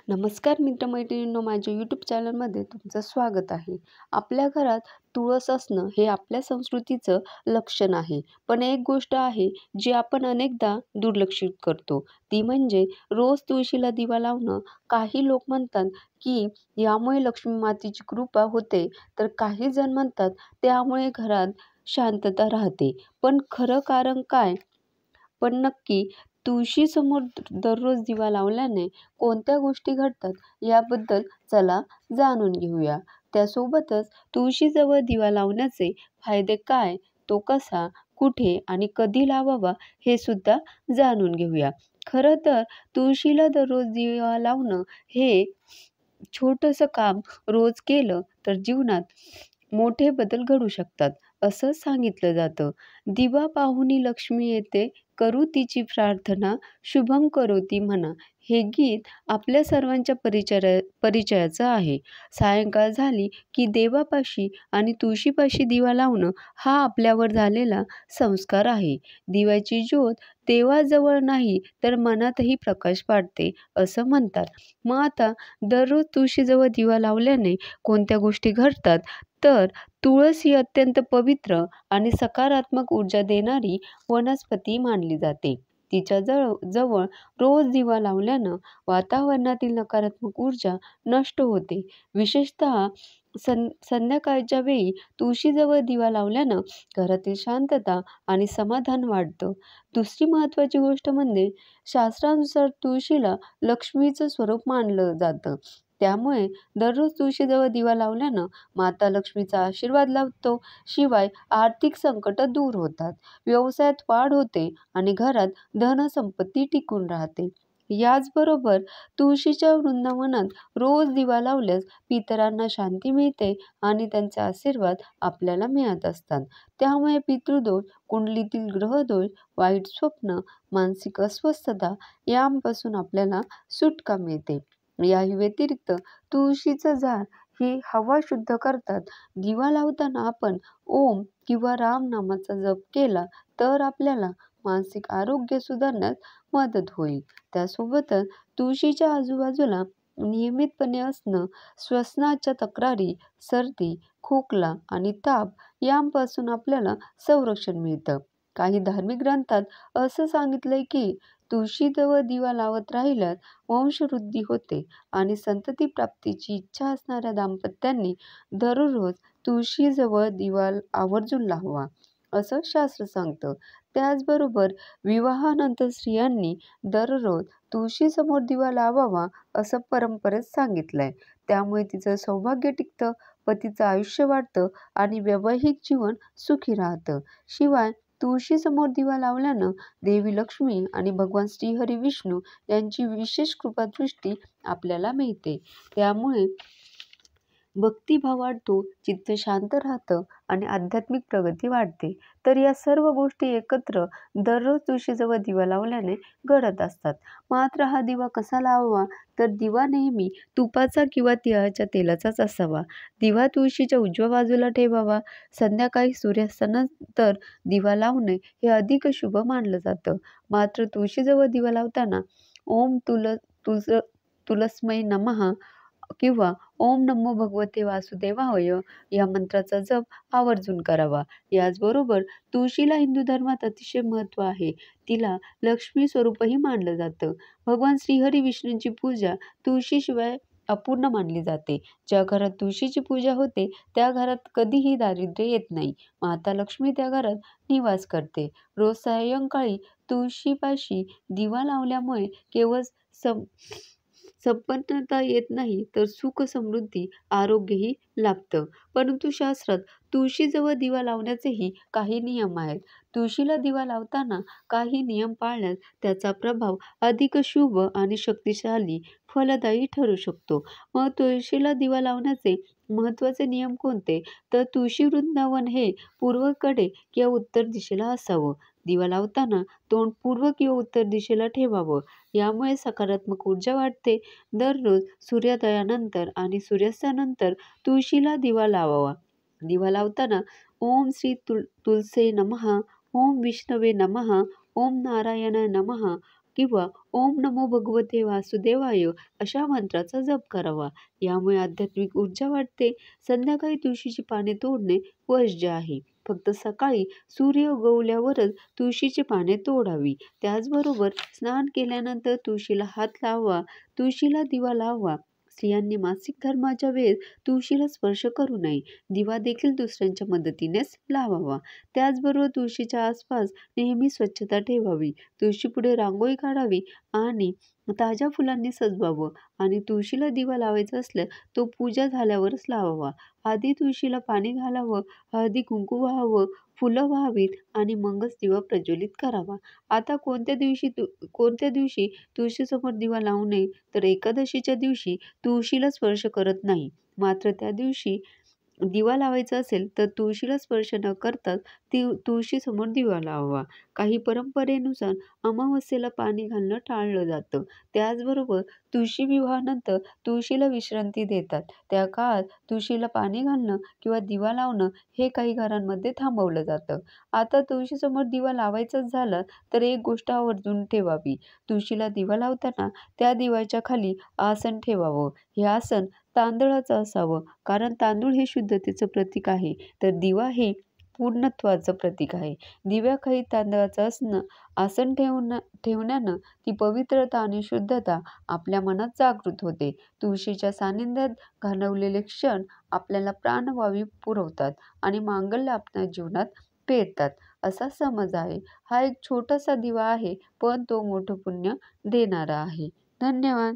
नमस्कार मित्रमैत्रिणींनो, माझ्या यूट्यूब चॅनलमध्ये तुमचं स्वागत आहे. आपल्या घरात तुळस असणं हे आपल्या संस्कृतीचं लक्षण आहे. पण एक गोष्ट आहे जी आपण अनेकदा दुर्लक्षित करतो, ती म्हणजे रोज तुळशीला दिवा लावणं. काही लोक म्हणतात की यामुळे लक्ष्मी मातेची कृपा होते, तर काही जण म्हणतात त्यामुळे घरात शांतता राहते. पण खरं कारण काय? पण नक्की तुळशीसमोर दररोज दिवा लावल्याने कोणत्या गोष्टी घडतात याबद्दल चला जाणून घेऊया. त्यासोबतच तुळशीजवळ दिवा लावण्याचे फायदे काय, तो कसा, कुठे आणि कधी लावावा हे सुद्धा जाणून घेऊया. खरं तर तुळशीला दररोज दिवा लावणं हे छोटंसं काम रोज केलं तर जीवनात मोठे बदल घडू शकतात, असं सांगितलं जातं. दिवा पाहुणी लक्ष्मी येते, करू तिची प्रार्थना, शुभं करोती म्हणा. हे गीत आपल्या सर्वांच्या परिचयाचं आहे. सायंकाळ झाली की देवापाशी आणि तुळशीपाशी दिवा लावणं हा आपल्यावर झालेला संस्कार आहे. दिव्याची ज्योत देवाजवळ नाही तर मनातही प्रकाश पाडते, असं म्हणतात. मग आता दररोज तुळशीजवळ दिवा लावल्याने कोणत्या गोष्टी घडतात? तर तुळस ही अत्यंत पवित्र आणि सकारात्मक ऊर्जा देणारी वनस्पती मानली जाते. तिच्या जवळ रोज दिवा लावल्यानं वातावरणातील नकारात्मक ऊर्जा नष्ट होते. विशेषतः संध्याकाळच्या वेळी तुळशीजवळ दिवा लावल्यानं घरातील शांतता आणि समाधान वाढतं. दुसरी महत्त्वाची गोष्ट म्हणजे शास्त्रानुसार तुळशीला लक्ष्मीचं स्वरूप मानलं जातं. त्यामुळे दररोज तुळशीजवळ दिवा लावल्यानं माता लक्ष्मीचा आशीर्वाद लाभतो. शिवाय आर्थिक संकट दूर होतात, व्यवसायात वाढ होते आणि घरात धनसंपत्ती टिकून राहते. याचबरोबर तुळशीच्या वृंदावनात रोज दिवा लावल्यास पितरांना शांती मिळते आणि त्यांचे आशीर्वाद आपल्याला मिळत असतात. त्यामुळे पितृदोष, कुंडलीतील ग्रहदोष, वाईट स्वप्न, मानसिक अस्वस्थता यांपासून आपल्याला सुटका मिळते. या व्यतिरिक्त तुळशीचं झाड ही हवा शुद्ध करतात. दिवा लावताना आपण ओम किंवा राम नामाचा जप केला तर आपल्याला मानसिक आरोग्य सुधारण्यास मदत होईल. त्यासोबतच तुळशीच्या आजूबाजूला नियमितपणे असणं श्वसनाच्या तक्रारी, सर्दी, खोकला आणि ताप यांपासून आपल्याला संरक्षण मिळतं. काही धार्मिक ग्रंथात असं सांगितलंय की तुळशीजवळ दिवा लावत राहिल्यास वंशवृद्धी होते आणि संतती प्राप्तीची इच्छा असणाऱ्या दाम्पत्यांनी दररोज तुळशीजवळ दिवा आवर्जून लावावा, असं शास्त्र सांगतं. त्याचबरोबर विवाहानंतर स्त्रियांनी दररोज तुळशीसमोर दिवा लावावा असं परंपरेत सांगितलंय. त्यामुळे तिचं सौभाग्य टिकतं, पतीचं आयुष्य वाढतं आणि वैवाहिक जीवन सुखी राहतं. शिवाय तुळशीसमोर दिवा लावल्यानं देवी लक्ष्मी आणि भगवान श्रीहरी विष्णू यांची विशेष कृपादृष्टी आपल्याला मिळते. त्यामुळे भक्तिभाव वाढतो, चित्त शांत राहतं आणि आध्यात्मिक प्रगती वाढते. तर या सर्व गोष्टी एकत्र दररोज तुळशीजवळ दिवा लावल्याने घडत असतात. मात्र हा दिवा कसा लावावा? तर दिवा नेहमी तुपाचा किंवा तिळाच्या तेलाचाच असावा. दिवा तुळशीच्या उजव्या बाजूला ठेवावा. संध्याकाळी सूर्यास्तानंतर दिवा लावणे हे अधिक शुभ मानलं जातं. मात्र तुळशीजवळ दिवा लावताना ओम तुलस्मै नमः किंवा ओम नमो भगवते वासुदेवाय या मंत्राचा जप आवर्जून करावा. याचबरोबर तुळशीला हिंदू धर्मात अतिशय महत्त्व आहे. तिला लक्ष्मी स्वरूपही मानलं जातं. भगवान श्रीहरी विष्णूंची पूजा तुळशीशिवाय अपूर्ण मानली जाते. ज्या घरात तुळशीची पूजा होते त्या घरात कधीही दारिद्र्य येत नाही. माता लक्ष्मी त्या घरात निवास करते. रोज सायंकाळी तुळशीपाशी दिवा लावल्यामुळे केवळ संपन्नता येत नाही तर सुख, समृद्धी, आरोग्यही लाभतं. परंतु शास्त्रात तुळशीजवळ दिवा लावण्याचेही काही नियम आहेत. तुळशीला दिवा लावताना काही नियम पाळल्यास त्याचा प्रभाव अधिक शुभ आणि शक्तिशाली, फलदायी ठरू शकतो. मग तुळशीला दिवा लावण्याचे महत्त्वाचे नियम कोणते? तर तुळशी वृंदावन हे पूर्वेकडे किंवा उत्तर दिशेला असावं. दिवा लावताना तोंड पूर्व किंवा उत्तर दिशेला ठेवावं. यामुळे सकारात्मक ऊर्जा वाढते. दररोज सूर्योदयानंतर आणि सूर्यास्तानंतर तुळशीला दिवा लावावा. दिवा लावताना ओम श्री तुलसे नमः, ओम विष्णवे नमः, ओम नारायणाय नमः किंवा ओम नमो भगवते वासुदेवाय अशा मंत्राचा जप करावा. यामुळे आध्यात्मिक ऊर्जा वाढते. संध्याकाळी तुळशीची पाने तोडणे वर्ज्य आहे. फक्त सकाळी सूर्य उगवल्यावरच तुळशीची पाने तोडावी. त्याचबरोबर स्नान केल्यानंतर तुळशीला हात लावावा, तुळशीला दिवा लावावा. स्त्रियांनी मासिक धर्माच्या वेळेस तुळशीला स्पर्श करू नये. दिवा देखील दुसऱ्यांच्या मदतीनेच लावावा. त्याचबरोबर तुळशीच्या आसपास नेहमी स्वच्छता ठेवावी. तुळशीपुढे रांगोळी काढावी आणि ताज्या फुलांनी सजवावं आणि तुळशीला दिवा लावायचा असल्यास तो पूजा झाल्यावरच लावावा. आधी तुळशीला पाणी घालावं, हळदी कुंकू व्हावं, फुलं व्हावीत आणि मगच दिवा प्रज्वलित करावा. आता कोणत्या दिवशी तुळशीसमोर दिवा लावू नये तर एकादशीच्या दिवशी तुळशीला स्पर्श करत नाही. मात्र त्या दिवशी दिवा लावायचा असेल तर तुळशीला स्पर्श न करताच तुळशीसमोर दिवा लावावा. काही परंपरेनुसार अमावस्येला पाणी घालणं टाळलं जातं. त्याचबरोबर तुळशी विवाहानंतर तुळशीला विश्रांती देतात. त्या काळात तुळशीला पाणी घालणं किंवा दिवा लावणं हे काही घरांमध्ये थांबवलं जातं. आता तुळशीसमोर दिवा लावायचाच झाला तर एक गोष्ट आवर्जून ठेवावी. तुळशीला दिवा लावताना त्या दिव्याच्या खाली आसन ठेवावं. हे आसन तांदळाचं असावं, कारण तांदूळ हे शुद्धतेचं प्रतीक आहे, तर दिवा हे पूर्णत्वाचं प्रतीक आहे. दिव्याखाली तांदळाचं आसन ठेवण्यानं ती पवित्रता आणि शुद्धता आपल्या मनात जागृत होते. तुळशीच्या सानिध्यात घालवलेले क्षण आपल्याला प्राणवायू पुरवतात आणि मांगल्य आपल्या जीवनात पेरतात, असा समज आहे. हा एक छोटासा दिवा आहे, पण तो मोठं पुण्य देणारा आहे. धन्यवाद.